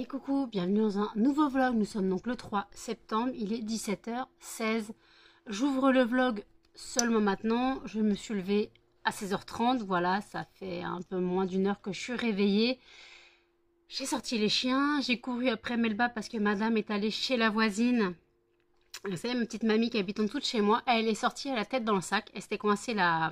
Hey coucou, bienvenue dans un nouveau vlog. Nous sommes donc le 3 septembre, il est 17h16. J'ouvre le vlog seulement maintenant. Je me suis levée à 16h30, voilà, ça fait un peu moins d'une heure que je suis réveillée. J'ai sorti les chiens, j'ai couru après Melba parce que madame est allée chez la voisine. Vous savez, ma petite mamie qui habite en dessous de chez moi, elle est sortie à la tête dans le sac. Elle s'était coincée la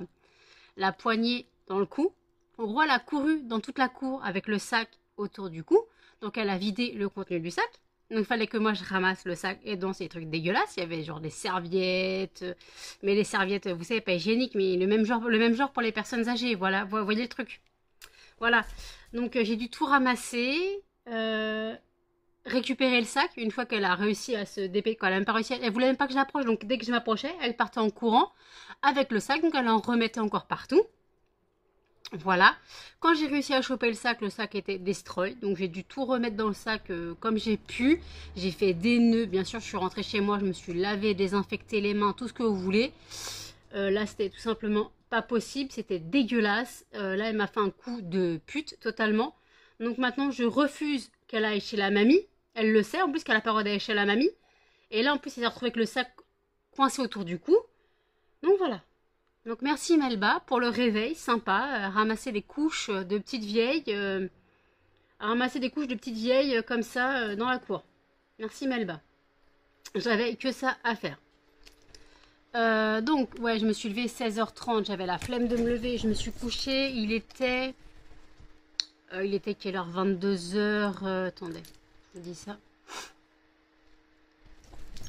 poignée dans le cou. En gros, elle a couru dans toute la cour avec le sac autour du cou. Donc, elle a vidé le contenu du sac. Donc, il fallait que moi, je ramasse le sac. Et dans ces trucs dégueulasses, il y avait genre des serviettes. Mais les serviettes, vous savez, pas hygiéniques, mais le même genre pour les personnes âgées. Voilà, vous voyez le truc. Voilà. Donc, j'ai dû tout ramasser. Récupérer le sac une fois qu'elle a réussi à se dépêcher. Elle n'a même pas réussi. Elle voulait même pas que je l'approche. Donc, dès que je m'approchais, elle partait en courant avec le sac. Donc, elle en remettait encore partout. Voilà, quand j'ai réussi à choper le sac était destroy, donc j'ai dû tout remettre dans le sac comme j'ai pu. J'ai fait des nœuds, bien sûr, je suis rentrée chez moi, je me suis lavé, désinfecté les mains, tout ce que vous voulez. Là, c'était tout simplement pas possible, c'était dégueulasse. Là, elle m'a fait un coup de pute, totalement. Donc maintenant, je refuse qu'elle aille chez la mamie. Elle le sait, en plus qu'elle a pas le droit d'aller chez la mamie. Et là, en plus, elle s'est retrouvée avec le sac coincé autour du cou. Donc voilà. Donc merci Melba pour le réveil, sympa, ramasser des couches de petites vieilles, comme ça dans la cour. Merci Melba. J'avais que ça à faire. Donc ouais, je me suis levée 16h30, j'avais la flemme de me lever, je me suis couchée, il était quelle heure? 22h, attendez, je vous dis ça.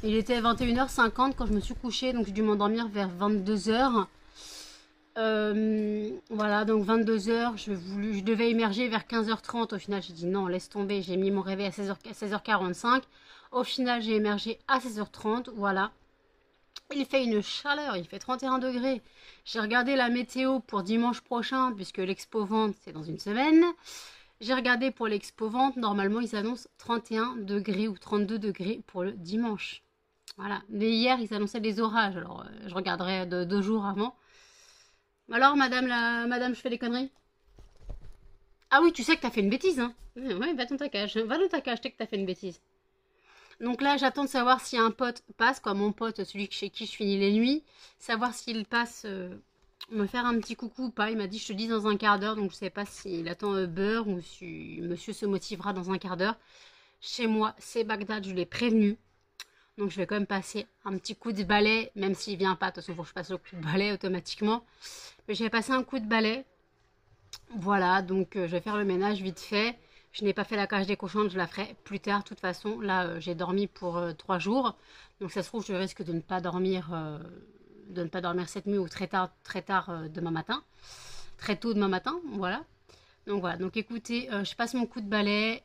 Il était 21h50 quand je me suis couchée, donc j'ai dû m'endormir vers 22h. Voilà, donc 22h, je devais émerger vers 15h30. Au final, j'ai dit non, laisse tomber. J'ai mis mon réveil à 16h45. Au final, j'ai émergé à 16h30. Voilà. Il fait une chaleur, il fait 31 degrés. J'ai regardé la météo pour dimanche prochain, puisque l'expo vente, c'est dans une semaine. J'ai regardé pour l'expo vente. Normalement, ils annoncent 31 degrés ou 32 degrés pour le dimanche. Voilà. Mais hier, ils annonçaient des orages. Alors, je regarderai 2 jours avant. Alors, madame, je fais des conneries? Ah oui, tu sais que t'as fait une bêtise, hein? Ouais, va dans ta cage. Va dans ta cage, tu sais que t'as fait une bêtise. Donc là, j'attends de savoir si un pote passe, quoi, mon pote, celui chez qui je finis les nuits, savoir s'il passe me faire un petit coucou ou pas. Il m'a dit, je te dis dans un quart d'heure, donc je sais pas s'il attend beurre ou si monsieur se motivera dans un quart d'heure. Chez moi, c'est Bagdad, je l'ai prévenu. Donc je vais quand même passer un petit coup de balai, même s'il vient pas, de toute façon, il faut que je passe le coup de balai automatiquement. Mais je vais passer un coup de balai. Voilà, donc je vais faire le ménage vite fait. Je n'ai pas fait la cage des cochons, je la ferai plus tard. De toute façon, là, j'ai dormi pour 3 jours. Donc ça se trouve, je risque de ne pas dormir, cette nuit ou très tard demain matin. Très tôt demain matin, voilà. Donc voilà, donc écoutez, je passe mon coup de balai,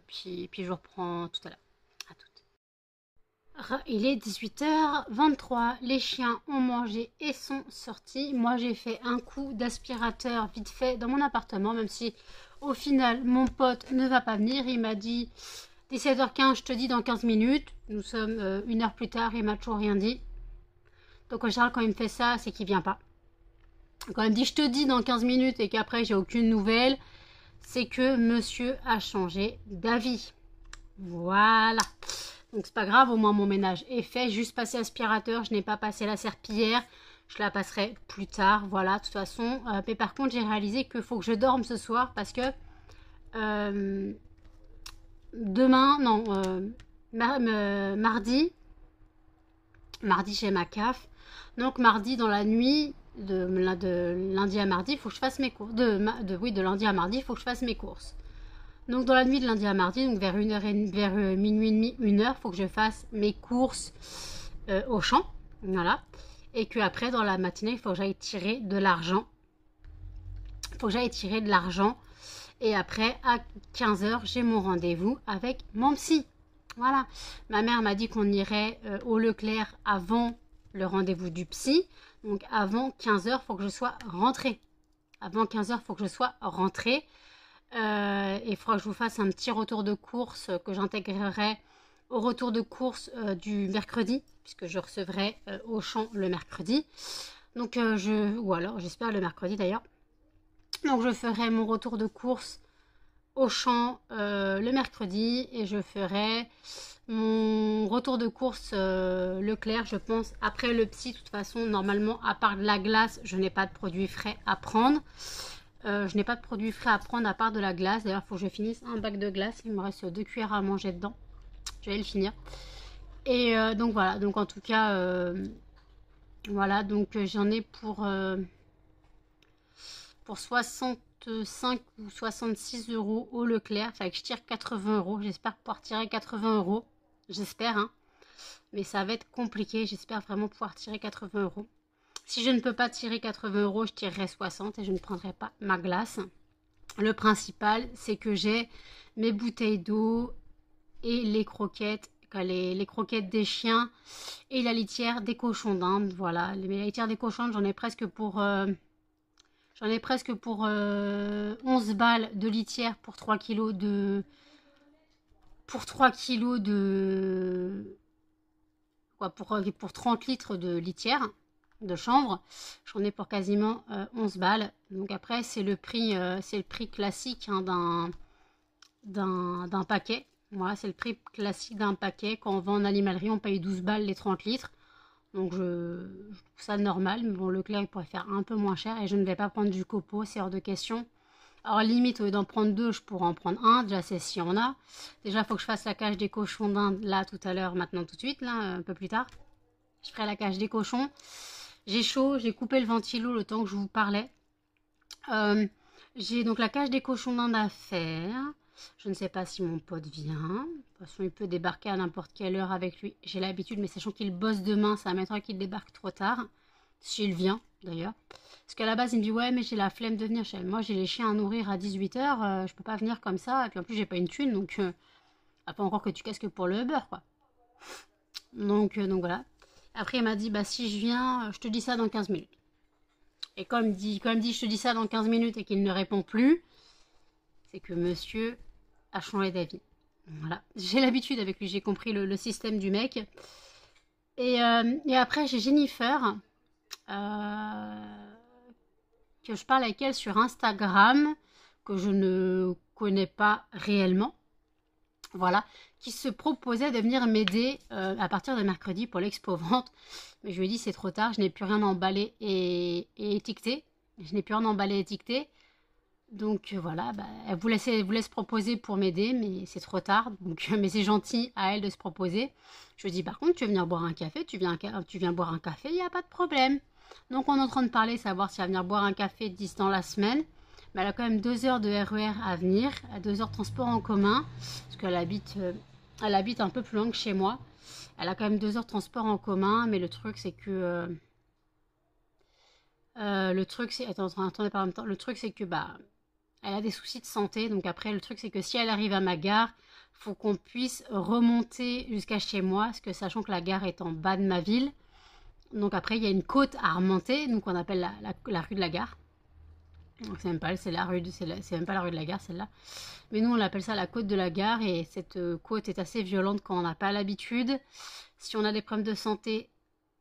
puis je reprends tout à l'heure. Il est 18h23, les chiens ont mangé et sont sortis. Moi j'ai fait un coup d'aspirateur vite fait dans mon appartement, même si au final mon pote ne va pas venir. Il m'a dit 17h15, je te dis dans 15 minutes. Nous sommes 1 heure plus tard, il m'a toujours rien dit. Donc en général quand il me fait ça, c'est qu'il vient pas. Quand il me dit je te dis dans 15 minutes et qu'après j'ai aucune nouvelle, c'est que monsieur a changé d'avis. Voilà. Donc c'est pas grave, au moins mon ménage est fait. Juste passer aspirateur, je n'ai pas passé la serpillière. Je la passerai plus tard, voilà, de toute façon. Mais par contre, j'ai réalisé qu'il faut que je dorme ce soir parce que mardi j'ai ma CAF. Donc mardi dans la nuit, de lundi à mardi, il faut que je fasse mes courses. De lundi à mardi, il faut que je fasse mes courses. Donc dans la nuit de lundi à mardi, donc vers minuit et demi, 1h, il faut que je fasse mes courses au champ. Voilà. Et que après dans la matinée, il faut que j'aille tirer de l'argent. Et après, à 15h, j'ai mon rendez-vous avec mon psy. Voilà. Ma mère m'a dit qu'on irait au Leclerc avant le rendez-vous du psy. Donc avant 15h, il faut que je sois rentrée. Il faudra que je vous fasse un petit retour de course que j'intégrerai au retour de course du mercredi, puisque je recevrai au champ le mercredi. Donc ou alors j'espère le mercredi d'ailleurs. Donc je ferai mon retour de course Auchan le mercredi et je ferai mon retour de course Leclerc, je pense, après le psy. De toute façon, normalement, à part de la glace, je n'ai pas de produits frais à prendre. Je n'ai pas de produits frais à prendre à part de la glace. D'ailleurs, il faut que je finisse un bac de glace. Il me reste 2 cuillères à manger dedans. Je vais le finir. Et donc voilà, donc en tout cas, voilà, donc j'en ai pour 65 ou 66 euros au Leclerc. Fait que je tire 80 euros. J'espère pouvoir tirer 80 euros. J'espère, hein. Mais ça va être compliqué. J'espère vraiment pouvoir tirer 80 euros. Si je ne peux pas tirer 80 euros, je tirerai 60 et je ne prendrai pas ma glace. Le principal, c'est que j'ai mes bouteilles d'eau et les croquettes, les croquettes des chiens et la litière des cochons d'Inde. Voilà, la litière des cochons d'Inde, j'en ai presque pour 11 balles de litière pour 3 kilos de... Pour 3 kilos de... Quoi, pour 30 litres de litière de chanvre. J'en ai pour quasiment 11 balles. Donc après, c'est le prix classique, hein, d'un paquet. Voilà, c'est le prix classique d'un paquet. Quand on va en animalerie, on paye 12 balles les 30 litres. Donc je trouve ça normal. Mais bon, Leclerc, il pourrait faire un peu moins cher. Et je ne vais pas prendre du copeau, c'est hors de question. Alors limite, au lieu d'en prendre 2, je pourrais en prendre un. Déjà, c'est si on a. Déjà, il faut que je fasse la cage des cochons d'Inde, là, tout à l'heure, maintenant, tout de suite, là, un peu plus tard. Je ferai la cage des cochons. J'ai chaud, j'ai coupé le ventilo le temps que je vous parlais. J'ai donc la cage des cochons d'Inde à faire. Je ne sais pas si mon pote vient. De toute façon, il peut débarquer à n'importe quelle heure avec lui. J'ai l'habitude, mais sachant qu'il bosse demain, ça m'étonnerait qu'il débarque trop tard. S'il vient, d'ailleurs. Parce qu'à la base, il me dit, ouais, mais j'ai la flemme de venir. Moi, j'ai les chiens à nourrir à 18h. Je peux pas venir comme ça. Et puis en plus, j'ai pas une thune. Donc, pas encore que tu casques pour le beurre, quoi. Donc voilà. Après, il m'a dit, bah si je viens, je te dis ça dans 15 minutes. Et comme dit, je te dis ça dans 15 minutes et qu'il ne répond plus, c'est que monsieur a changé d'avis. Voilà. J'ai l'habitude avec lui, j'ai compris le système du mec. Et après, j'ai Jennifer, que je parle avec elle sur Instagram, que je ne connais pas réellement. Voilà, qui se proposait de venir m'aider à partir de mercredi pour l'expo vente. Mais je lui ai dit c'est trop tard, je n'ai plus rien emballé et étiqueté. Je n'ai plus rien emballé et étiqueté. Donc voilà, bah, elle voulait se proposer pour m'aider, mais c'est trop tard. Donc, mais c'est gentil à elle de se proposer. Je lui ai dit par contre, tu veux venir boire un café, tu viens boire un café, il n'y a pas de problème. Donc on est en train de parler, savoir si elle va venir boire un café 10 dans la semaine. Mais elle a quand même 2 heures de RER à venir, 2 heures de transport en commun, parce qu'elle habite un peu plus loin que chez moi. Elle a quand même 2 heures de transport en commun, mais le truc c'est que... attendez pas en même temps. Le truc c'est que bah, elle a des soucis de santé, donc après le truc c'est que si elle arrive à ma gare, faut qu'on puisse remonter jusqu'à chez moi, parce que sachant que la gare est en bas de ma ville, donc après il y a une côte à remonter, donc on appelle la rue de la gare. Donc c'est même pas la rue de la gare celle-là. Mais nous on appelle ça la côte de la gare et cette côte est assez violente quand on n'a pas l'habitude. Si on a des problèmes de santé,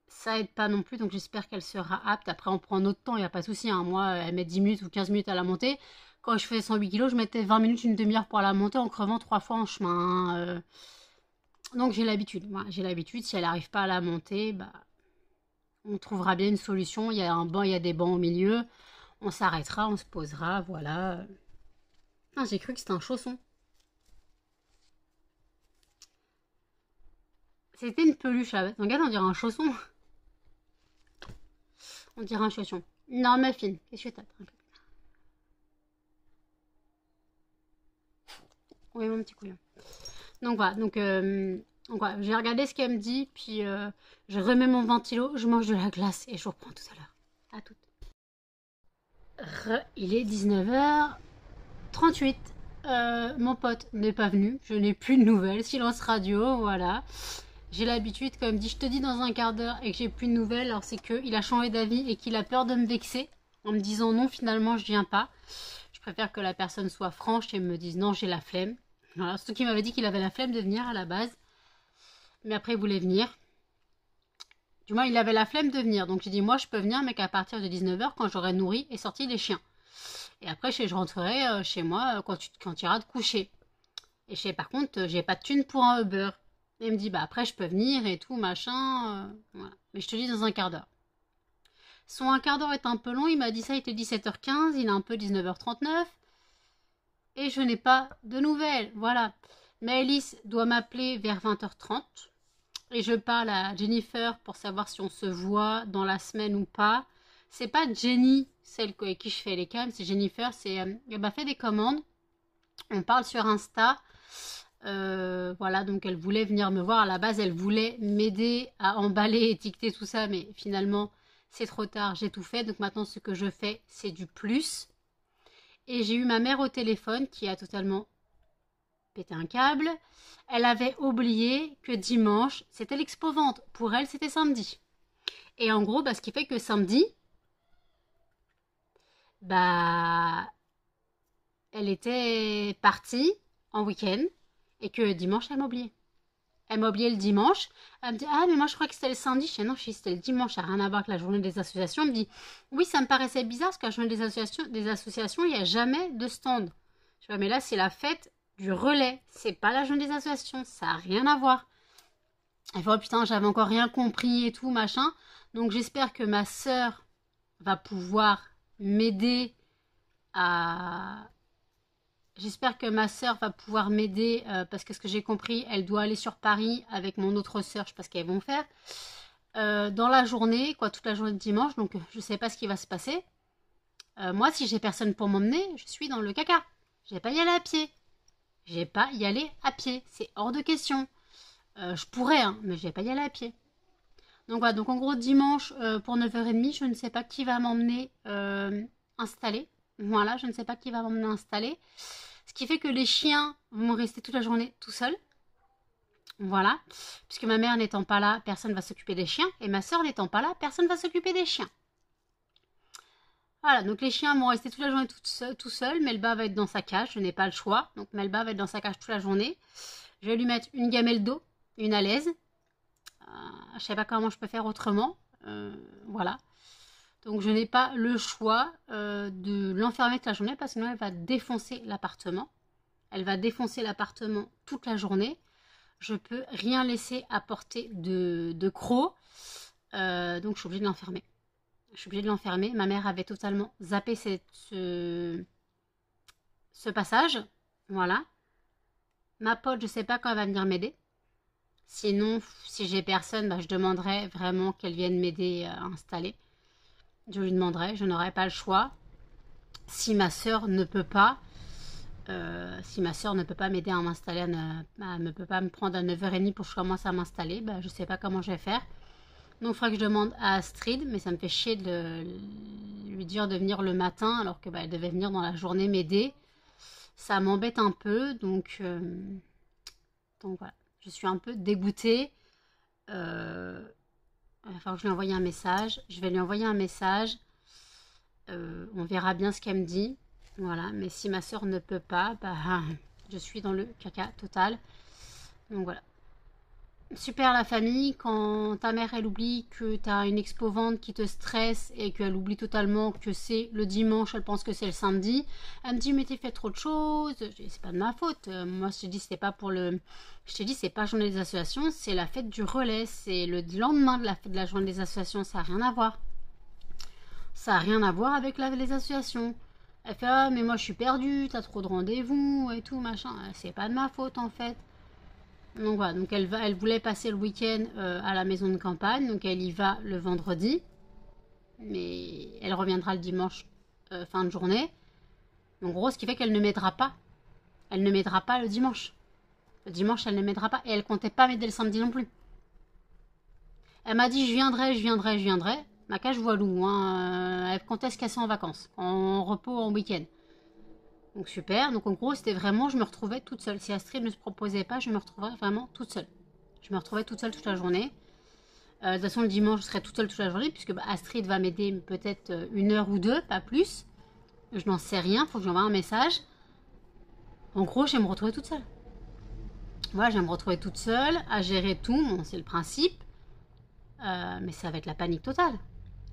ça aide pas non plus, donc j'espère qu'elle sera apte. Après on prend notre temps, il n'y a pas de souci, hein. Moi elle met 10 minutes ou 15 minutes à la monter. Quand je faisais 108 kg, je mettais 20 minutes, une demi-heure pour la monter en crevant 3 fois en chemin, hein. Donc j'ai l'habitude, j'ai l'habitude. Si elle n'arrive pas à la monter, bah, on trouvera bien une solution. Il y a un banc, il y a des bancs au milieu. On s'arrêtera, on se posera, voilà. Ah, j'ai cru que c'était un chausson. C'était une peluche là. Regarde, on dirait un chausson. On dirait un chausson. Non, ma fille, qu'est-ce que t'as? Oui, mon petit couillon. Donc voilà, voilà, j'ai regardé ce qu'elle me dit, puis je remets mon ventilo, je mange de la glace et je vous reprends tout à l'heure. À toutes. Il est 19h38. Mon pote n'est pas venu, je n'ai plus de nouvelles, silence radio, voilà. J'ai l'habitude, comme dit, je te dis dans un quart d'heure et que j'ai plus de nouvelles, alors c'est qu'il a changé d'avis et qu'il a peur de me vexer en me disant non, finalement je viens pas. Je préfère que la personne soit franche et me dise non, j'ai la flemme. Voilà, surtout qu'il m'avait dit qu'il avait la flemme de venir à la base, mais après il voulait venir. Du moins, il avait la flemme de venir, donc j'ai dit moi je peux venir, mais qu'à partir de 19h quand j'aurai nourri et sorti les chiens. Et après, je rentrerai chez moi quand tu iras te coucher. Et je sais, par contre, j'ai pas de thune pour un Uber. Et il me dit, bah après, je peux venir et tout, machin. Voilà. Mais je te dis dans un quart d'heure. Son un quart d'heure est un peu long. Il m'a dit ça, il était 17h15. Il est un peu 19h39. Et je n'ai pas de nouvelles. Voilà. Maëlys doit m'appeler vers 20h30. Et je parle à Jennifer pour savoir si on se voit dans la semaine ou pas. C'est pas Jenny, celle avec qui je fais les cams, c'est Jennifer. Elle m'a fait des commandes. On parle sur Insta. Voilà, donc elle voulait venir me voir. À la base, elle voulait m'aider à emballer, étiqueter tout ça. Mais finalement, c'est trop tard. J'ai tout fait. Donc maintenant, ce que je fais, c'est du plus. Et j'ai eu ma mère au téléphone qui a totalement pété un câble. Elle avait oublié que dimanche, c'était l'expo-vente. Pour elle, c'était samedi. Et en gros, ce qui fait que samedi, elle était partie en week-end et que dimanche, elle m'a oublié. Elle m'a oublié le dimanche. Elle me dit, ah, mais moi, je crois que c'était le samedi. Je dis, non, c'était le dimanche. Ça n'a rien à voir avec la journée des associations. Elle me dit, oui, ça me paraissait bizarre parce qu'à la journée des associations, il n'y a jamais de stand. Je vois, mais là, c'est la fête du relais. C'est pas la journée des associations. Ça n'a rien à voir. Elle fait, oh putain, j'avais encore rien compris et tout, machin. Donc, j'espère que ma sœur va pouvoir m'aider à... J'espère que ma sœur va pouvoir m'aider parce que ce que j'ai compris, elle doit aller sur Paris avec mon autre sœur, je sais pas ce qu'elles vont faire. Dans la journée, toute la journée de dimanche, donc je sais pas ce qui va se passer. Moi, si j'ai personne pour m'emmener, je suis dans le caca. Je vais pas y aller à pied. Je vais pas y aller à pied, c'est hors de question. Je pourrais, hein, mais je vais pas y aller à pied. Donc voilà, donc en gros, dimanche pour 9h30, je ne sais pas qui va m'emmener installer. Voilà, je ne sais pas qui va m'emmener installer. Ce qui fait que les chiens vont rester toute la journée tout seuls. Voilà. Puisque ma mère n'étant pas là, personne ne va s'occuper des chiens. Et ma soeur n'étant pas là, personne ne va s'occuper des chiens. Voilà, donc les chiens vont rester toute la journée tout seuls. Melba va être dans sa cage, je n'ai pas le choix. Donc Melba va être dans sa cage toute la journée. Je vais lui mettre une gamelle d'eau, une à l'aise. Je ne sais pas comment je peux faire autrement. Voilà. Donc je n'ai pas le choix de l'enfermer toute la journée parce que sinon elle va défoncer l'appartement. Elle va défoncer l'appartement toute la journée. Je ne peux rien laisser à portée de crocs. Donc je suis obligée de l'enfermer. Je suis obligée de l'enfermer. Ma mère avait totalement zappé ce passage. Voilà. Ma pote, je ne sais pas quand elle va venir m'aider. Sinon, si j'ai personne, je demanderai vraiment qu'elle vienne m'aider à installer. Je lui demanderai, je n'aurai pas le choix. Si ma soeur ne peut pas, m'aider à m'installer, ne peut pas me prendre à 9h30 pour que je commence à m'installer, je ne sais pas comment je vais faire. Donc il faudra que je demande à Astrid, mais ça me fait chier de lui dire de venir le matin alors que elle devait venir dans la journée m'aider. Ça m'embête un peu, donc voilà. Je suis un peu dégoûtée. Il va falloir que je lui envoie un message. Je vais lui envoyer un message. On verra bien ce qu'elle me dit. Voilà. Mais si ma soeur ne peut pas, je suis dans le caca total. Donc voilà. Super la famille. Quand ta mère, elle oublie que tu as une expo-vente qui te stresse et qu'elle oublie totalement que c'est le dimanche, elle pense que c'est le samedi. Elle me dit, mais t'as fait trop de choses. Je dis, c'est pas de ma faute. Moi, je te dis, c'était pas pour le... Je te dis, c'est pas journée des associations, c'est la fête du relais. C'est le lendemain de la fête de la journée des associations. Ça n'a rien à voir. Ça n'a rien à voir avec les associations. Elle fait, ah, mais moi, je suis perdue. T'as trop de rendez-vous et tout, machin. C'est pas de ma faute, en fait. Donc voilà, donc elle voulait passer le week-end à la maison de campagne, donc elle y va le vendredi, mais elle reviendra le dimanche fin de journée. Donc en gros, ce qui fait qu'elle ne m'aidera pas. Elle ne m'aidera pas le dimanche. Le dimanche, elle ne m'aidera pas et elle comptait pas m'aider le samedi non plus. Elle m'a dit, je viendrai. Ma cage voilou, hein, elle comptait se casser en vacances, en repos, en week-end. Donc super, donc en gros c'était vraiment, je me retrouvais toute seule. Si Astrid ne se proposait pas, je me retrouvais vraiment toute seule. Je me retrouvais toute seule toute la journée. De toute façon le dimanche je serai toute seule toute la journée puisque Astrid va m'aider peut-être 1 heure ou 2, pas plus. Je n'en sais rien, faut que j'envoie un message. En gros je vais me retrouver toute seule. Voilà, je vais me retrouver toute seule à gérer tout, bon, c'est le principe. Mais ça va être la panique totale.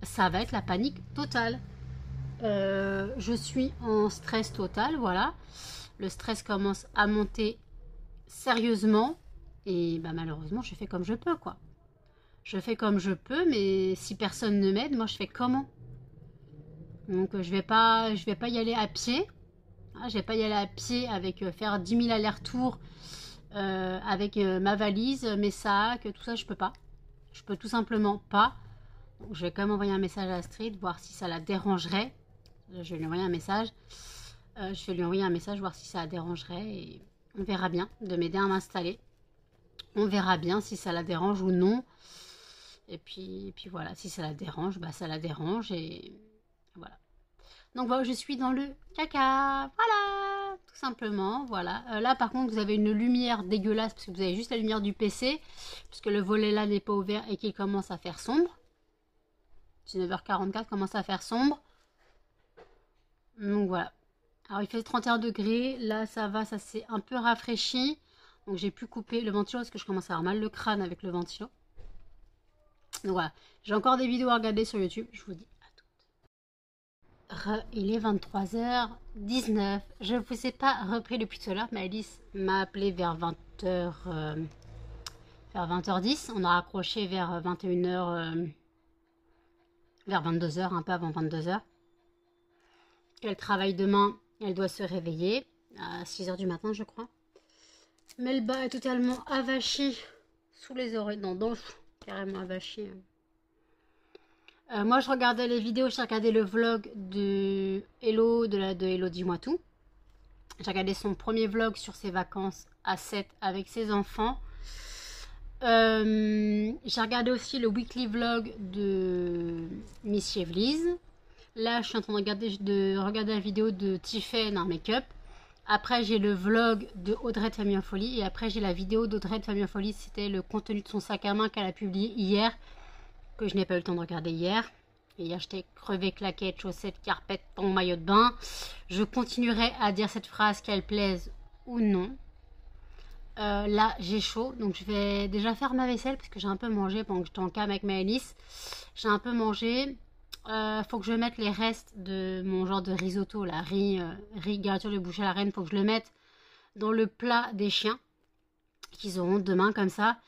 Ça va être la panique totale. Je suis en stress total, voilà. Le stress commence à monter sérieusement. Et bah, malheureusement, je fais comme je peux, quoi. Je fais comme je peux, mais si personne ne m'aide, moi, je fais comment? Donc, je vais pas y aller à pied. Hein, je vais pas y aller à pied avec faire 10 000 allers-retours avec ma valise, mes sacs, tout ça, je peux pas. Je peux tout simplement pas. Donc, je vais quand même envoyer un message à Astrid, voir si ça la dérangerait. Je vais lui envoyer un message. Je vais lui envoyer un message, voir si ça la dérangerait. Et on verra bien de m'aider à m'installer. On verra bien si ça la dérange ou non. Et puis voilà, si ça la dérange, bah ça la dérange. Et voilà. Donc voilà, je suis dans le caca. Voilà, tout simplement. Voilà. Là, par contre, vous avez une lumière dégueulasse parce que vous avez juste la lumière du PC. Puisque le volet là n'est pas ouvert et qu'il commence à faire sombre. 19h44, commence à faire sombre. Donc voilà. Alors il fait 31 degrés. Là, ça va, ça s'est un peu rafraîchi. Donc j'ai pu couper le ventilo parce que je commence à avoir mal le crâne avec le ventilo. Donc voilà. J'ai encore des vidéos à regarder sur YouTube. Je vous dis à toutes. Il est 23h19. Je ne vous ai pas repris depuis tout à l'heure. Mais Alice m'a appelé vers 20h. Vers 20h10. On a raccroché vers 21h. Vers 22h, un peu avant 22h. Elle travaille demain. Elle doit se réveiller à 6h du matin, je crois. Melba est totalement avachie sous les oreilles. Non, donc, carrément avachie. Moi, je regardais les vidéos, j'ai regardé le vlog de Hello, de Hello Dis-moi tout. J'ai regardé son premier vlog sur ses vacances à 7 avec ses enfants. J'ai regardé aussi le weekly vlog de Miss Chevlise. Là, je suis en train de regarder la vidéo de Tiffen en make-up. Après, j'ai le vlog de Audrey de Famille en Folie. Et après, j'ai la vidéo d'Audrey de Famille en Folie. C'était le contenu de son sac à main qu'elle a publié hier. Que je n'ai pas eu le temps de regarder hier. Et hier, j'étais crevée, claquettes, chaussettes, carpettes, ton maillot de bain. Je continuerai à dire cette phrase, qu'elle plaise ou non. Là, j'ai chaud. Donc, je vais déjà faire ma vaisselle. Parce que j'ai un peu mangé pendant que j'étais en cam avec Maëlys. J'ai un peu mangé. Faut que je mette les restes de mon genre de risotto, la riz garniture de bouche à la reine. Faut que je le mette dans le plat des chiens qu'ils auront demain comme ça.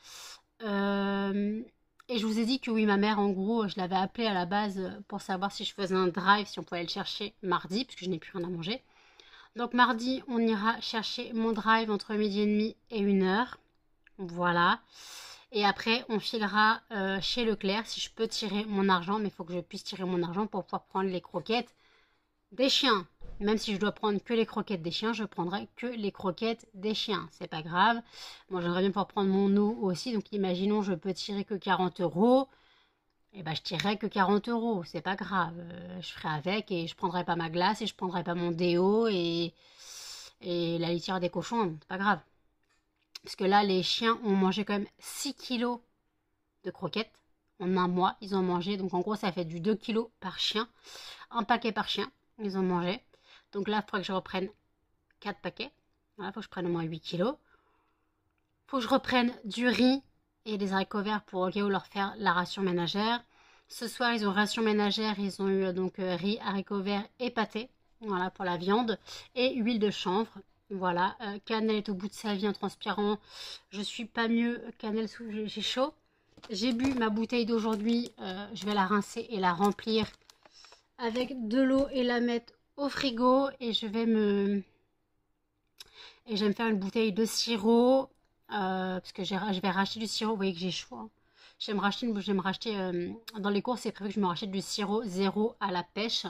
Et je vous ai dit que oui, ma mère, en gros, je l'avais appelée à la base pour savoir si je faisais un drive, si on pouvait le chercher mardi, puisque je n'ai plus rien à manger. Donc mardi, on ira chercher mon drive entre 12h30 et 1h. Voilà. Et après, on filera chez Leclerc si je peux tirer mon argent. Mais il faut que je puisse tirer mon argent pour pouvoir prendre les croquettes des chiens. Même si je dois prendre que les croquettes des chiens, je prendrai que les croquettes des chiens. C'est pas grave. Moi, j'aimerais bien pouvoir prendre mon eau aussi. Donc, imaginons, je peux tirer que 40 €. Et ben, je tirerai que 40 €. C'est pas grave. Je ferai avec et je prendrai pas ma glace et je prendrai pas mon déo et la litière des cochons. C'est pas grave. Parce que là, les chiens ont mangé quand même 6 kilos de croquettes en un mois. Ils ont mangé, donc en gros, ça fait du 2 kilos par chien. Un paquet par chien, ils ont mangé. Donc là, il faudrait que je reprenne 4 paquets. Voilà, il faut que je prenne au moins 8 kilos. Il faut que je reprenne du riz et des haricots verts pour au cas où leur faire la ration ménagère. Ce soir, ils ont ration ménagère. Ils ont eu donc riz, haricots verts et pâté. Voilà, pour la viande. Et huile de chanvre. Voilà, Cannelle est au bout de sa vie en transpirant. Je suis pas mieux. Cannelle, j'ai chaud. J'ai bu ma bouteille d'aujourd'hui. Je vais la rincer et la remplir avec de l'eau et la mettre au frigo. Et je vais me faire une bouteille de sirop. Parce que je vais racheter du sirop. Vous voyez que j'ai chaud. Hein. Je vais me racheter dans les courses, c'est prévu que je me rachète du sirop zéro à la pêche.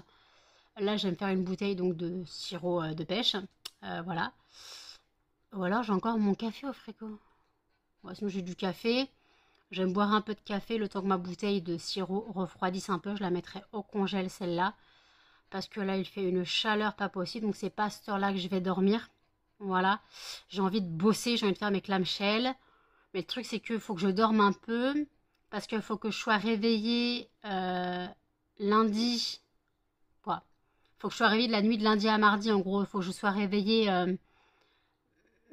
Là, je vais me faire une bouteille donc de sirop de pêche. Voilà. Ou alors, j'ai encore mon café au frigo. Ouais, sinon, j'ai du café. Je vais me boire un peu de café le temps que ma bouteille de sirop refroidisse un peu. Je la mettrai au congèle, celle-là. Parce que là, il fait une chaleur pas possible. Donc, c'est pas à cette heure-là que je vais dormir. Voilà. J'ai envie de bosser. J'ai envie de faire mes clamshells. Mais le truc, c'est qu'il faut que je dorme un peu. Parce qu'il faut que je sois réveillée lundi. Quoi. Il faut que je sois réveillée de la nuit de lundi à mardi. En gros, il faut que je sois réveillée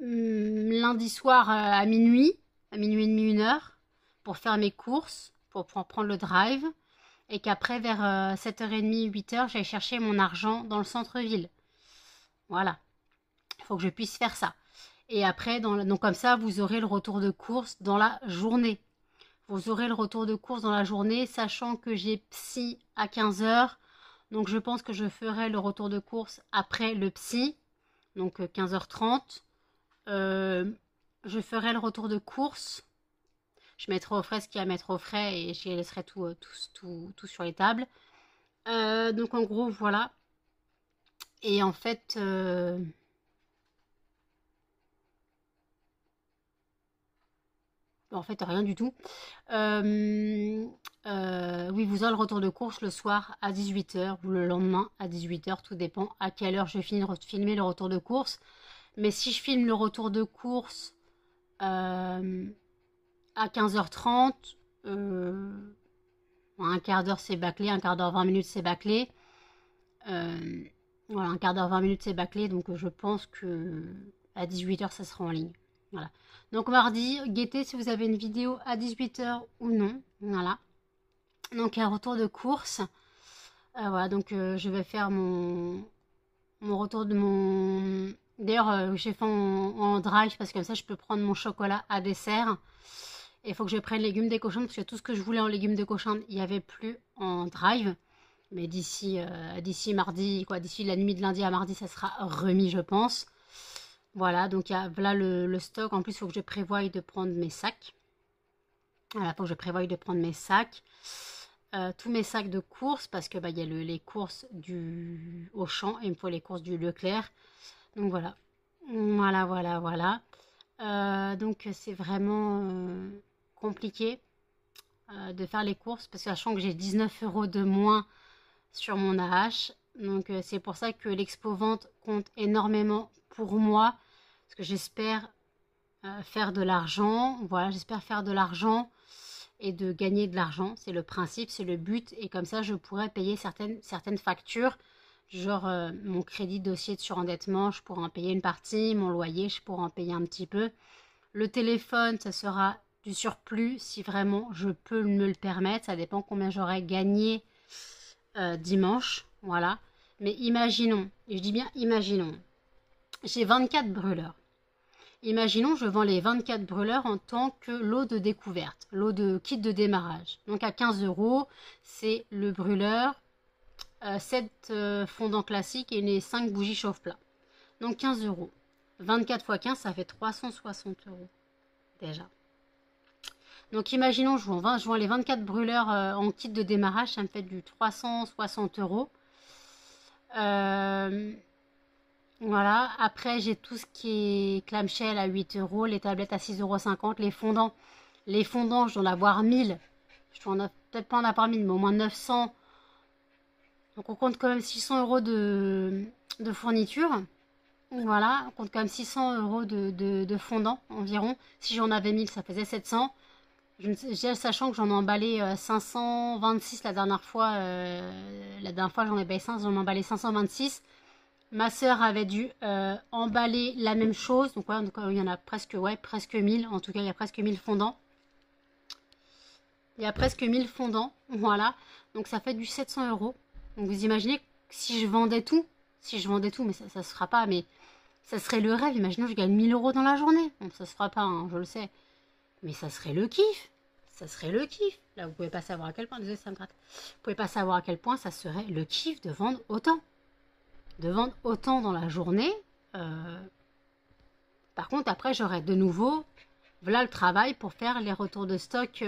lundi soir à minuit et demi, 1h. Pour faire mes courses. Pour prendre le drive. et qu'après vers 7h30, 8h, j'aille chercher mon argent dans le centre-ville. Voilà, il faut que je puisse faire ça. Et après, donc comme ça, vous aurez le retour de course dans la journée. Vous aurez le retour de course dans la journée, sachant que j'ai psy à 15h. Donc je pense que je ferai le retour de course après le psy, donc 15h30. Je ferai le retour de course. Je mettrai au frais ce qu'il y a à mettre au frais et je laisserai tout sur les tables. Donc en gros, voilà. Et en fait... rien du tout. Oui, vous aurez le retour de course le soir à 18h ou le lendemain à 18h. Tout dépend à quelle heure je finis de filmer le retour de course. Mais si je filme le retour de course à 15h30, un quart d'heure c'est bâclé, un quart d'heure 20 minutes c'est bâclé. Voilà, un quart d'heure 20 minutes c'est bâclé, donc je pense que à 18h ça sera en ligne. Voilà. Donc mardi, guettez si vous avez une vidéo à 18h ou non. Voilà. Donc un retour de course. Voilà, donc je vais faire mon retour de mon... D'ailleurs, j'ai fait en drive parce que comme ça je peux prendre mon chocolat à dessert. Et il faut que je prenne légumes des cochons parce que tout ce que je voulais en légumes de cochon, il n'y avait plus en drive. Mais d'ici mardi, quoi, d'ici la nuit de lundi à mardi, ça sera remis, je pense. Voilà, donc voilà le stock. En plus, il faut que je prévoie de prendre mes sacs. Voilà, il faut que je prévoie de prendre mes sacs. Tous mes sacs de courses, parce que y a les courses du Auchan et il me faut les courses du Leclerc. Donc voilà. Voilà. Donc c'est vraiment compliqué de faire les courses, parce que sachant que j'ai 19 € de moins sur mon AH. Donc c'est pour ça que l'expo vente compte énormément pour moi. Parce que j'espère faire de l'argent. Voilà, j'espère faire de l'argent et de gagner de l'argent. C'est le principe, c'est le but. Et comme ça, je pourrais payer certaines factures. Genre mon crédit dossier de surendettement, je pourrais en payer une partie. Mon loyer, je pourrais en payer un petit peu. Le téléphone, ça sera du surplus si vraiment je peux me le permettre. Ça dépend combien j'aurais gagné dimanche. Voilà. Mais imaginons, et je dis bien imaginons, j'ai 24 brûleurs. Imaginons, je vends les 24 brûleurs en tant que lot de découverte, lot de kit de démarrage. Donc à 15 €, c'est le brûleur, 7 fondants classiques et les 5 bougies chauffe-plat. Donc 15 €. 24 x 15, ça fait 360 € déjà. Donc imaginons, je vends les 24 brûleurs en kit de démarrage, ça me fait du 360 €. Voilà, après j'ai tout ce qui est clamshell à 8 €, les tablettes à 6,50 €, les fondants. Les fondants, je dois en avoir 1000. Je dois peut-être pas en avoir 1000, mais au moins 900. Donc on compte quand même 600 € de fourniture. Voilà, on compte quand même 600 € de fondant environ. Si j'en avais 1000, ça faisait 700. Sachant que j'en ai emballé 526 la dernière fois. La dernière fois j'en ai emballé 5, j'en ai emballé 526. Ma sœur avait dû emballer la même chose. Donc, ouais, il y en a presque 1000. En tout cas, il y a presque 1000 fondants. Il y a presque 1000 fondants. Voilà. Donc, ça fait du 700 €. Donc, vous imaginez si je vendais tout. Mais ça ne se fera pas. Mais ça serait le rêve. Imaginons que je gagne 1000 € dans la journée. Bon, ça se fera pas, hein, je le sais. Mais ça serait le kiff. Ça serait le kiff. Là, vous pouvez pas savoir à quel point. Désolé, ça me gratte. Vous pouvez pas savoir à quel point ça serait le kiff de vendre autant. De vendre autant dans la journée. Par contre, après, j'aurai de nouveau, voilà le travail pour faire les retours de stock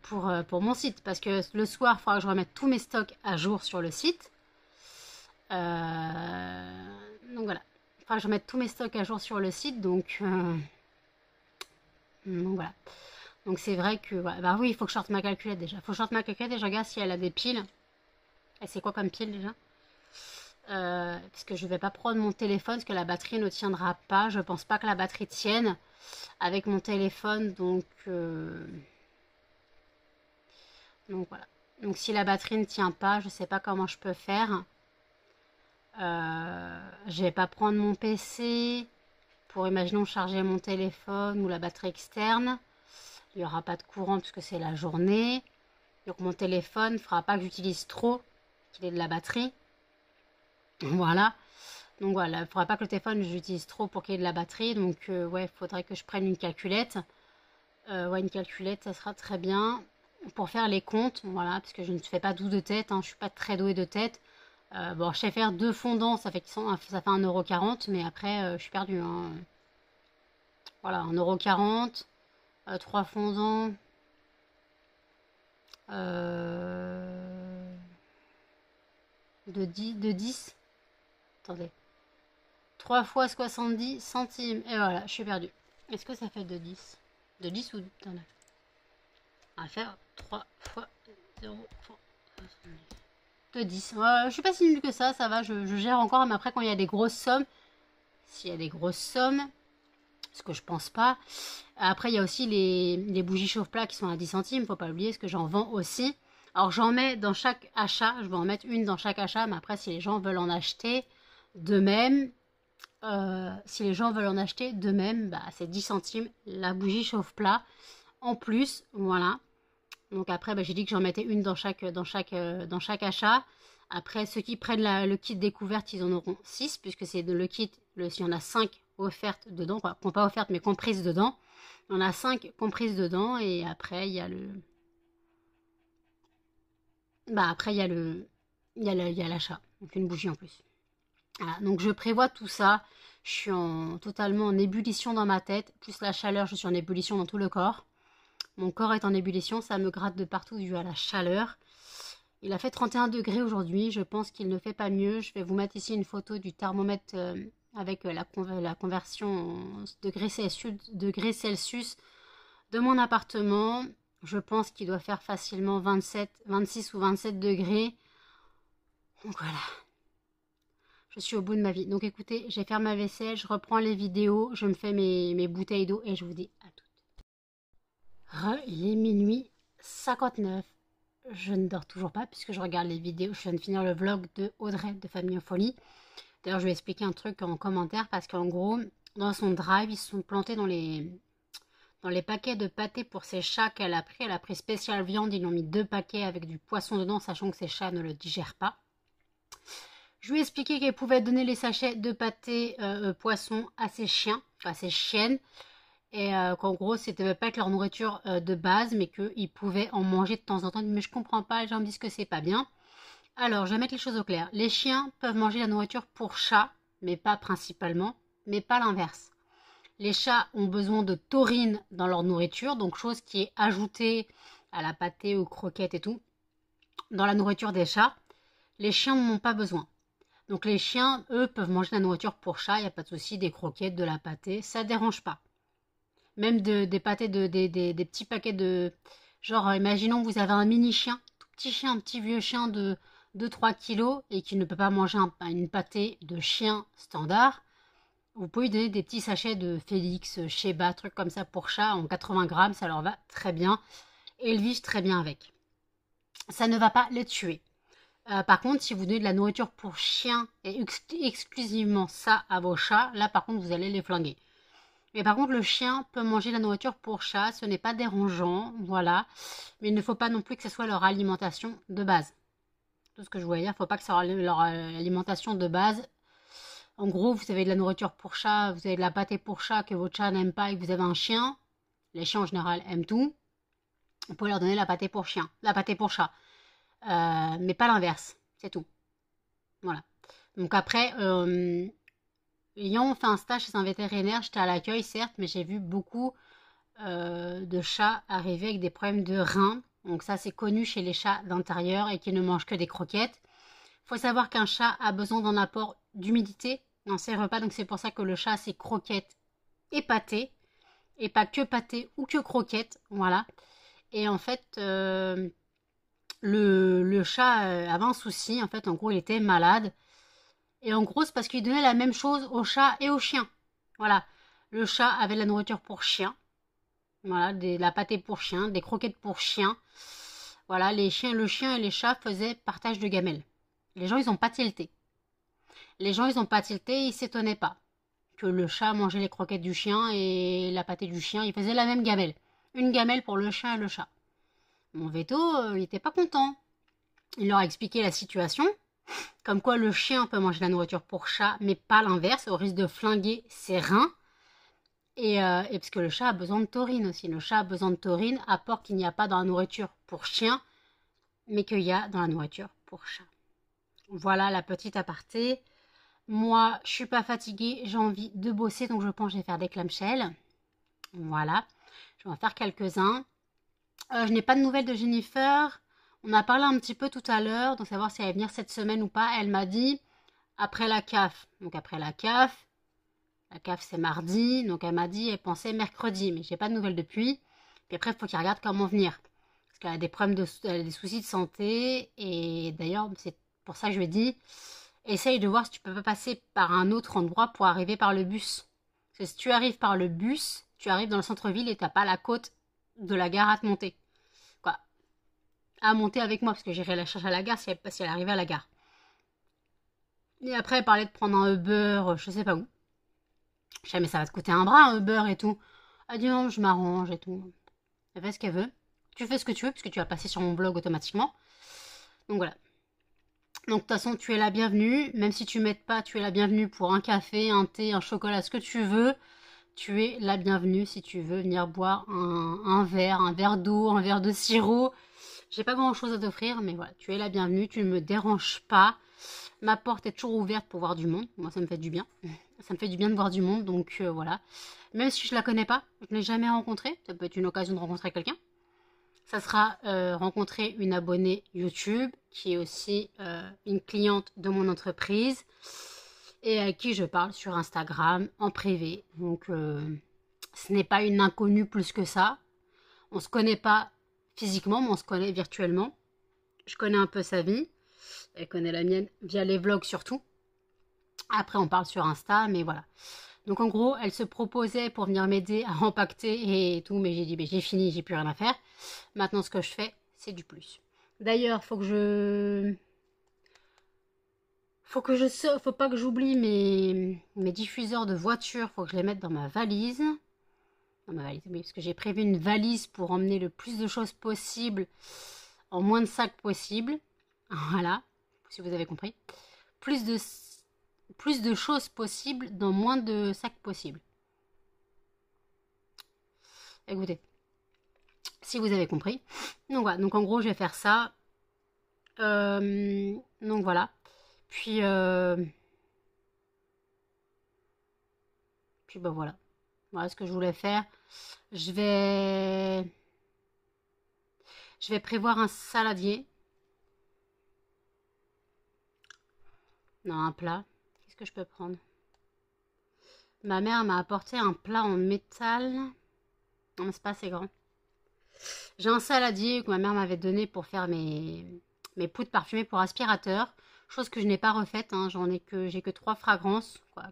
pour mon site. Parce que le soir, il faudra que je remette tous mes stocks à jour sur le site. Donc voilà. Il faudra que je remette tous mes stocks à jour sur le site. Donc voilà. Donc c'est vrai que, bah oui, il faut que je sorte ma calculette déjà. Il faut que je sorte ma calculette et je regarde si elle a des piles. Et c'est quoi comme pile déjà ? Parce que je vais pas prendre mon téléphone parce que la batterie ne tiendra pas. Je pense pas que la batterie tienne avec mon téléphone. Donc voilà. Donc si la batterie ne tient pas, je sais pas comment je peux faire. Je vais pas prendre mon PC pour, imaginons, charger mon téléphone ou la batterie externe. Il n'y aura pas de courant puisque c'est la journée. Donc mon téléphone ne fera pas que j'utilise trop, qu'il ait de la batterie. Voilà. Donc voilà, il ne faudra pas que le téléphone j'utilise trop pour qu'il y ait de la batterie. Donc ouais, il faudrait que je prenne une calculette. Ouais, une calculette, ça sera très bien. Pour faire les comptes, voilà, parce que je ne fais pas doux de tête, hein, je ne suis pas très douée de tête. Bon, je sais faire 2 fondants, ça fait 1,40 €, mais après, je suis perdue. Hein. Voilà, 1,40 €, 3 fondants. De 10. Attendez. 3 fois 70 centimes. Et voilà, je suis perdue. Est-ce que ça fait de 10? De 10 ou de 9? On va faire 3 fois 0 fois 70. De 10. Je suis pas si nulle que ça va, je gère encore. Mais après, quand il y a des grosses sommes, s'il y a des grosses sommes, ce que je pense pas. Après, il y a aussi les bougies chauffe-plat qui sont à 10 centimes, faut pas oublier, ce que j'en vends aussi. Alors, j'en mets dans chaque achat, je vais en mettre une dans chaque achat, mais après, si les gens veulent en acheter de même, bah, c'est 10 centimes la bougie chauffe-plat en plus, voilà. Donc après, bah, j'ai dit que j'en mettais une dans chaque achat. Après, ceux qui prennent le kit découverte, ils en auront 6, puisque c'est le kit, s'il y en a 5 offertes dedans, enfin, pas offertes, mais comprises dedans. Il y en a 5 comprises dedans, et après, il y a l'achat, donc une bougie en plus. Voilà, donc je prévois tout ça. Je suis totalement en ébullition dans ma tête, plus la chaleur, je suis en ébullition dans tout le corps. Mon corps est en ébullition, ça me gratte de partout dû à la chaleur. Il a fait 31 degrés aujourd'hui, je pense qu'il ne fait pas mieux. Je vais vous mettre ici une photo du thermomètre avec la conversion en degrés Celsius de mon appartement. Je pense qu'il doit faire facilement 26 ou 27 degrés. Donc voilà. Je suis au bout de ma vie. Donc écoutez, j'ai fait ma vaisselle, je reprends les vidéos, je me fais mes bouteilles d'eau et je vous dis à toutes. Il est minuit 59. Je ne dors toujours pas puisque je regarde les vidéos. Je viens de finir le vlog de Audrey de Famille en Folie. D'ailleurs, je vais expliquer un truc en commentaire parce qu'en gros, dans son drive, ils se sont plantés dans les paquets de pâté pour ses chats qu'elle a pris. Elle a pris spécial viande. Ils lui ont mis 2 paquets avec du poisson dedans, sachant que ses chats ne le digèrent pas. Je lui ai expliqué qu'elle pouvait donner les sachets de pâté poisson à ses chiens, à ses chiennes. Et qu'en gros, c'était pas que leur nourriture de base, mais qu'ils pouvaient en manger de temps en temps. Mais je comprends pas, les gens me disent que c'est pas bien. Alors, je vais mettre les choses au clair. Les chiens peuvent manger la nourriture pour chat, mais pas principalement, mais pas l'inverse. Les chats ont besoin de taurine dans leur nourriture, donc chose qui est ajoutée à la pâtée, aux croquettes et tout, dans la nourriture des chats. Les chiens n'en ont pas besoin. Donc les chiens, eux, peuvent manger la nourriture pour chat, il n'y a pas de souci, des croquettes, de la pâtée, ça ne dérange pas. Même des pâtés, des petits paquets de... Genre, imaginons que vous avez un mini chien, tout petit chien, un petit vieux chien de 2-3 kilos et qui ne peut pas manger une pâtée de chien standard. Vous pouvez lui donner des petits sachets de Félix, Sheba, trucs comme ça pour chat en 80 grammes, ça leur va très bien. Et ils vivent très bien avec. Ça ne va pas les tuer. Par contre, si vous donnez de la nourriture pour chien et exclusivement ça à vos chats, là par contre vous allez les flinguer. Mais par contre, le chien peut manger la nourriture pour chat, ce n'est pas dérangeant, voilà. Mais il ne faut pas non plus que ce soit leur alimentation de base. Tout ce que je voulais dire, il ne faut pas que ce soit leur alimentation de base. En gros, vous avez de la nourriture pour chat, vous avez de la pâtée pour chat que votre chat n'aime pas et que vous avez un chien. Les chiens en général aiment tout. Vous pouvez leur donner la pâtée pour chien, la pâtée pour chat. Mais pas l'inverse, c'est tout. Voilà. Donc après, ayant fait un stage chez un vétérinaire, j'étais à l'accueil certes, mais j'ai vu beaucoup de chats arriver avec des problèmes de reins. Donc ça c'est connu chez les chats d'intérieur et qui ne mangent que des croquettes. Il faut savoir qu'un chat a besoin d'un apport d'humidité dans ses repas, donc c'est pour ça que le chat c'est croquettes et pâté, et pas que pâté ou que croquettes, voilà. Et en fait, le chat avait un souci, en fait, en gros il était malade. Et en gros, c'est parce qu'il donnait la même chose aux chats et aux chiens. Voilà. Le chat avait de la nourriture pour chien. Voilà, la pâtée pour chien, des croquettes pour chien. Voilà, le chien et les chats faisaient partage de gamelles. Les gens, ils n'ont pas tilté. Ils s'étonnaient pas que le chat mangeait les croquettes du chien et la pâtée du chien. Ils faisaient la même gamelle. Une gamelle pour le chien et le chat. Mon veto, il n'était pas content. Il leur a expliqué la situation, comme quoi le chien peut manger la nourriture pour chat, mais pas l'inverse, au risque de flinguer ses reins. Et parce que le chat a besoin de taurine aussi. Le chat a besoin de taurine, apport qu'il n'y a pas dans la nourriture pour chien, mais qu'il y a dans la nourriture pour chat. Voilà la petite aparté. Moi, je suis pas fatiguée, j'ai envie de bosser, donc je pense que je vais faire des clamshells. Voilà, je vais en faire quelques-uns. Je n'ai pas de nouvelles de Jennifer. On a parlé un petit peu tout à l'heure, donc savoir si elle va venir cette semaine ou pas. Elle m'a dit après la CAF. Donc après la CAF c'est mardi, donc elle m'a dit elle pensait mercredi, mais j'ai pas de nouvelles depuis. Puis après, il faut qu'elle regarde comment venir. Parce qu'elle a des problèmes elle a des soucis de santé, et d'ailleurs, c'est pour ça que je lui ai dit essaye de voir si tu peux pas passer par un autre endroit pour arriver par le bus. Parce que si tu arrives par le bus, tu arrives dans le centre-ville et t'as pas la côte de la gare à te monter. Quoi. À monter avec moi, parce que j'irai la chercher à la gare si elle arrivait à la gare. Et après, elle parlait de prendre un Uber, je sais pas où. Je sais, mais ça va te coûter un bras, un Uber et tout. Elle dit non, je m'arrange et tout. Elle fait ce qu'elle veut. Tu fais ce que tu veux, puisque tu vas passer sur mon blog automatiquement. Donc voilà. Donc de toute façon, tu es la bienvenue. Même si tu m'aides pas, tu es la bienvenue pour un café, un thé, un chocolat, ce que tu veux. Tu es la bienvenue si tu veux venir boire un verre d'eau, un verre de sirop. J'ai pas grand chose à t'offrir, mais voilà, tu es la bienvenue, tu ne me déranges pas. Ma porte est toujours ouverte pour voir du monde. Moi, ça me fait du bien. Ça me fait du bien de voir du monde, donc voilà. Même si je la connais pas, je ne l'ai jamais rencontrée. Ça peut être une occasion de rencontrer quelqu'un. Ça sera rencontrer une abonnée YouTube qui est aussi une cliente de mon entreprise et à qui je parle sur Instagram en privé. Donc ce n'est pas une inconnue plus que ça. On ne se connaît pas physiquement, mais on se connaît virtuellement. Je connais un peu sa vie. Elle connaît la mienne via les vlogs surtout. Après, on parle sur Insta, mais voilà. Donc en gros, elle se proposait pour venir m'aider à empaqueter et tout, mais j'ai dit, ben, j'ai fini, j'ai plus rien à faire. Maintenant, ce que je fais, c'est du plus. D'ailleurs, faut pas que j'oublie mes diffuseurs de voiture, faut que je les mette dans ma valise. Dans ma valise, oui, parce que j'ai prévu une valise pour emmener le plus de choses possible en moins de sacs possible. Voilà, si vous avez compris. Plus de choses possibles dans moins de sacs possibles. Écoutez, si vous avez compris. Donc voilà, donc en gros je vais faire ça. Donc voilà. Puis bah voilà. Voilà ce que je voulais faire. Je vais prévoir un saladier. Non, un plat. Qu'est-ce que je peux prendre? Ma mère m'a apporté un plat en métal. Non, mais c'est pas assez grand. J'ai un saladier que ma mère m'avait donné pour faire mes poudres parfumées pour aspirateur. Chose que je n'ai pas refaite. Hein. J'ai que 3 fragrances. Quoi.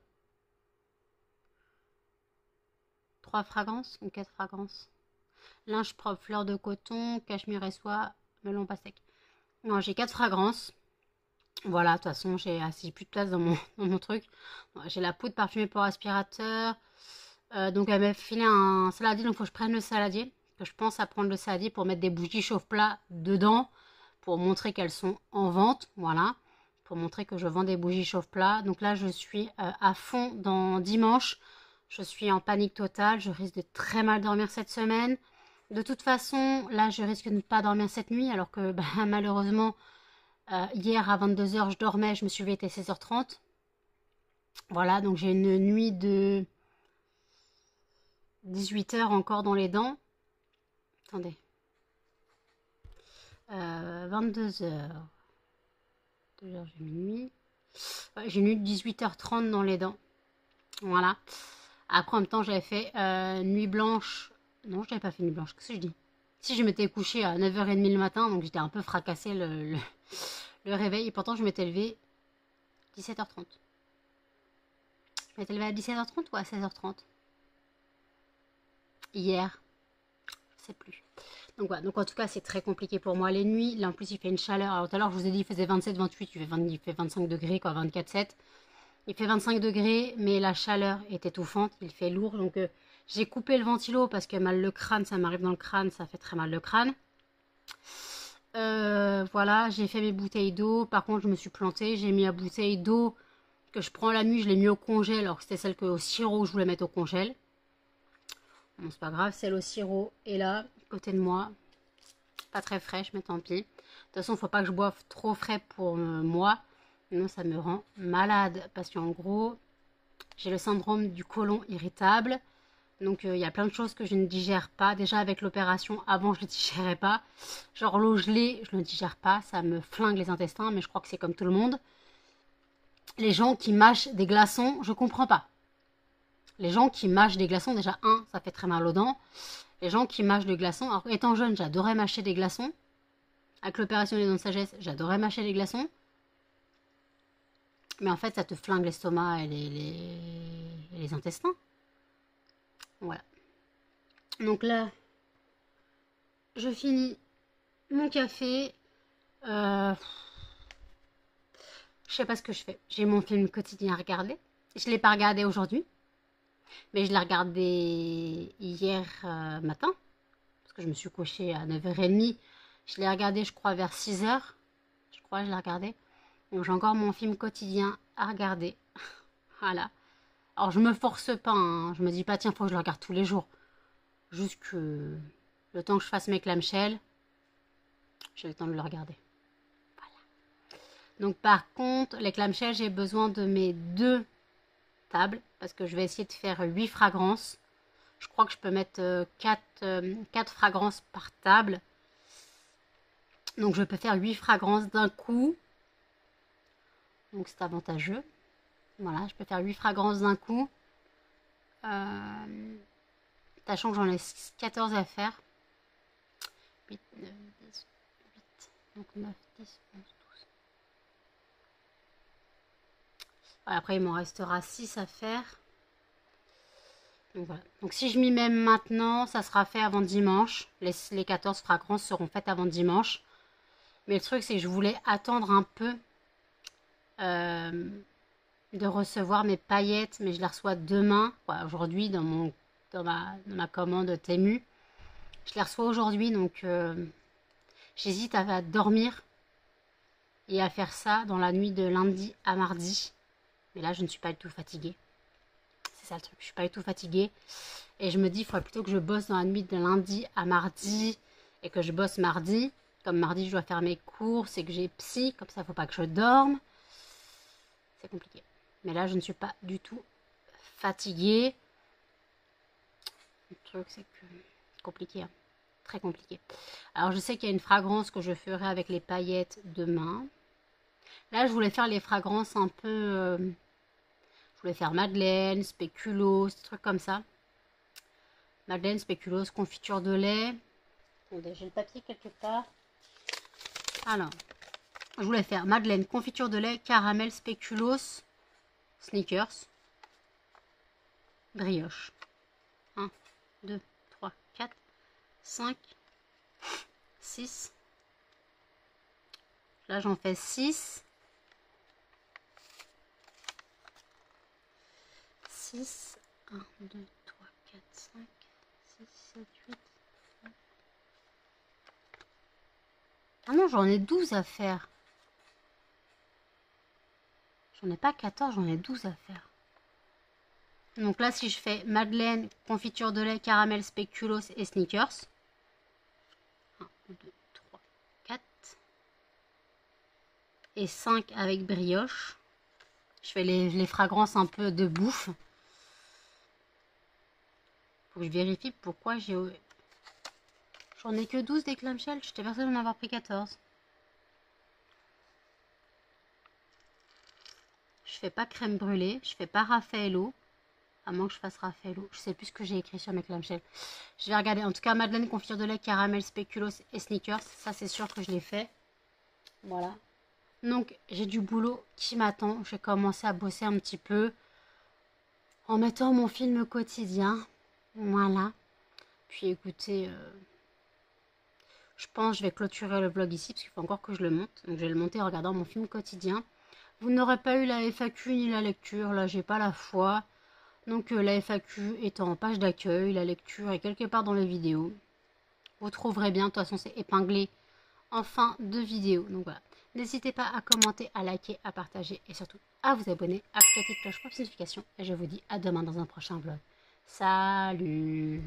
3 fragrances ou 4 fragrances. Linge propre, fleur de coton, cachemire et soie, melon pastèque. Non, j'ai 4 fragrances. Voilà, de toute façon, j'ai plus de place dans mon truc. J'ai la poudre parfumée pour aspirateur. Donc, elle m'a filé un saladier, donc il faut que je prenne le saladier. Que je pense à prendre le saladier pour mettre des bougies chauffe-plat dedans. Pour montrer qu'elles sont en vente. Voilà. Pour montrer que je vends des bougies chauffe-plat. Donc là, je suis à fond dans dimanche. Je suis en panique totale. Je risque de très mal dormir cette semaine. De toute façon, là, je risque de ne pas dormir cette nuit. Alors que bah, malheureusement, hier à 22h, je dormais. Je me suis levée, il était 16h30. Voilà, donc j'ai une nuit de 18h encore dans les dents. Attendez. 22h. 2h, j'ai minuit. Ouais, j'ai une nuit de 18h30 dans les dents. Voilà. Après, en même temps, j'avais fait nuit blanche. Non, je n'avais pas fait nuit blanche. Qu'est-ce que je dis? Si, je m'étais couchée à 9h30 le matin, donc j'étais un peu fracassée le réveil. Et pourtant, je m'étais levée 17h30. Je m'étais levée à 17h30 ou à 16h30 hier? Je sais plus. Donc voilà, donc en tout cas c'est très compliqué pour moi les nuits. Là en plus il fait une chaleur. Alors tout à l'heure je vous ai dit il faisait 27-28, il fait 25 degrés quoi, 24-7. Il fait 25 degrés mais la chaleur est étouffante, il fait lourd. Donc j'ai coupé le ventilo parce que mal le crâne, ça m'arrive dans le crâne, ça fait très mal le crâne. Voilà, j'ai fait mes bouteilles d'eau. Par contre, je me suis plantée. J'ai mis la bouteille d'eau que je prends la nuit, je l'ai mis au congèle, alors que c'était celle au sirop que je voulais mettre au congèle. Bon, c'est pas grave, celle au sirop est là, à côté de moi. Pas très fraîche, mais tant pis. De toute façon, il faut pas que je boive trop frais pour moi. Sinon, ça me rend malade. Parce qu'en gros, j'ai le syndrome du côlon irritable. Donc, il y a plein de choses que je ne digère pas. Déjà, avec l'opération, avant, je ne digérais pas. Genre, l'eau gelée, je ne digère pas. Ça me flingue les intestins, mais je crois que c'est comme tout le monde. Les gens qui mâchent des glaçons, je comprends pas. Les gens qui mâchent des glaçons, déjà, ça fait très mal aux dents. Les gens qui mâchent des glaçons, alors étant jeune, j'adorais mâcher des glaçons. Avec l'opération des dents de sagesse, j'adorais mâcher des glaçons. Mais en fait, ça te flingue l'estomac et les intestins. Voilà. Donc là, je finis mon café. Je sais pas ce que je fais. J'ai mon film quotidien à regarder. Je ne l'ai pas regardé aujourd'hui. Mais je l'ai regardé hier matin. Parce que je me suis couchée à 9h30. Je l'ai regardé, je crois, vers 6h. Je crois que je l'ai regardé. Donc j'ai encore mon film quotidien à regarder. Voilà. Alors je me force pas. Hein. Je me dis pas, tiens, faut que je le regarde tous les jours. Juste que le temps que je fasse mes clamshells, j'ai le temps de le regarder. Voilà. Donc par contre, les clamshells, j'ai besoin de mes 2 tables. Parce que je vais essayer de faire 8 fragrances. Je crois que je peux mettre 4 fragrances par table. Donc je peux faire 8 fragrances d'un coup. Donc c'est avantageux. Voilà, je peux faire 8 fragrances d'un coup. Sachant que j'en ai 14 à faire. 8, 9, 10, 8, donc 9, 10, 11, 12. Voilà, après il m'en restera 6 à faire. Donc voilà. Donc si je m'y mets maintenant, ça sera fait avant dimanche. Les 14 fragrances seront faites avant dimanche. Mais le truc c'est que je voulais attendre un peu de recevoir mes paillettes, mais je les reçois demain, aujourd'hui dans ma commande Temu. Je les reçois aujourd'hui, donc j'hésite à dormir et à faire ça dans la nuit de lundi à mardi. Mais là, je ne suis pas du tout fatiguée. C'est ça le truc, je suis pas du tout fatiguée. Et je me dis, il faudrait plutôt que je bosse dans la nuit de lundi à mardi et que je bosse mardi. Comme mardi, je dois faire mes courses et que j'ai psy, comme ça, il ne faut pas que je dorme. C'est compliqué. Mais là, je ne suis pas du tout fatiguée. Le truc, c'est que c'est compliqué. Hein. Très compliqué. Alors, je sais qu'il y a une fragrance que je ferai avec les paillettes demain. Là, je voulais faire les fragrances un peu... je voulais faire Madeleine, Spéculoos, des trucs comme ça. Madeleine, Spéculoos, confiture de lait. Attendez, j'ai le papier quelque part. Alors, je voulais faire Madeleine, confiture de lait, caramel, Spéculoos, Snickers, brioche. 1, 2, 3, 4, 5, 6. Là, j'en fais 6. 6, 1, 2, 3, 4, 5, 6, 7, 8. 9. Ah non, j'en ai 12 à faire. J'en ai pas 14, j'en ai 12 à faire. Donc là, si je fais Madeleine, confiture de lait, caramel, Spéculoos et Snickers. 1, 2, 3, 4. Et 5 avec brioche. Je fais les fragrances un peu de bouffe. Faut que je vérifie pourquoi j'ai... J'en ai que 12 des clamshells. J'étais persuadée d'en avoir pris 14. Je fais pas crème brûlée. Je fais pas Raffaello. À moins que je fasse Raffaello. Je sais plus ce que j'ai écrit sur mes clamshells. Je vais regarder. En tout cas, Madeleine, confiture de lait, caramel, Spéculoos et Snickers. Ça, c'est sûr que je l'ai fait. Voilà. Donc, j'ai du boulot qui m'attend. Je vais commencer à bosser un petit peu. En mettant mon film quotidien. Voilà. Puis écoutez... je pense que je vais clôturer le vlog ici parce qu'il faut encore que je le monte. Donc je vais le monter en regardant mon film quotidien. Vous n'aurez pas eu la FAQ ni la lecture. Là, j'ai pas la foi. Donc la FAQ est en page d'accueil. La lecture est quelque part dans les vidéos. Vous trouverez bien. De toute façon, c'est épinglé en fin de vidéo. Donc voilà, n'hésitez pas à commenter, à liker, à partager et surtout à vous abonner, à activer la petite cloche pour les notifications. Et je vous dis à demain dans un prochain vlog. Salut!